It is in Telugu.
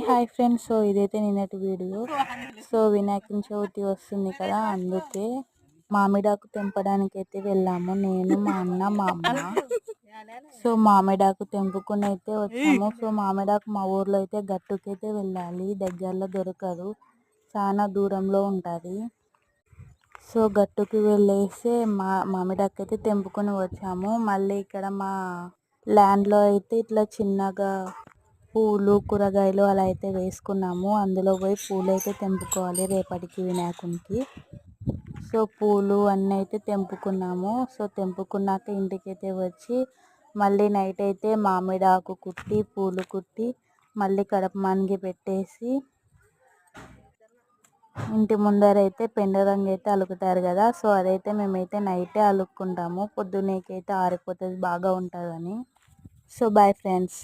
Hi friends. సో ఇదైతే నిన్నటి వీడియో. సో వినాయకుని చవితి వస్తుంది కదా, అందుకే మామిడాకు తెంపడానికి అయితే వెళ్ళాము. నేను, మా అన్న, మా అమ్మ. సో మామిడాకు తెంపుకొని అయితే వచ్చాము. సో మామిడాకు మా ఊర్లో అయితే గట్టుకైతే వెళ్ళాలి, దగ్గరలో దొరకదు, చాలా దూరంలో ఉంటుంది. సో గట్టుకి వెళ్ళేసి మామిడాకు అయితే తెంపుకొని వచ్చాము. మళ్ళీ ఇక్కడ మా ల్యాండ్లో అయితే ఇట్లా చిన్నగా పూలు కూరగాయలు అలా అయితే వేసుకున్నాము. అందులో పోయి పూలు అయితే తెంపుకోవాలి రేపటికి వినాయకునికి. సో పూలు అన్నీ అయితే తెంపుకున్నాము. సో తెంపుకున్నాక ఇంటికైతే వచ్చి మళ్ళీ నైట్ అయితే మామిడి ఆకు కుట్టి పూలు కుట్టి మళ్ళీ కడపమానికి పెట్టేసి ఇంటి ముందర అయితే పెండరంగు అయితే అలుకుతారు కదా, సో అదైతే మేమైతే నైటే అలుక్కుంటాము, పొద్దున్నకైతే ఆరిపోతుంది, బాగా ఉంటుందని. So bye friends.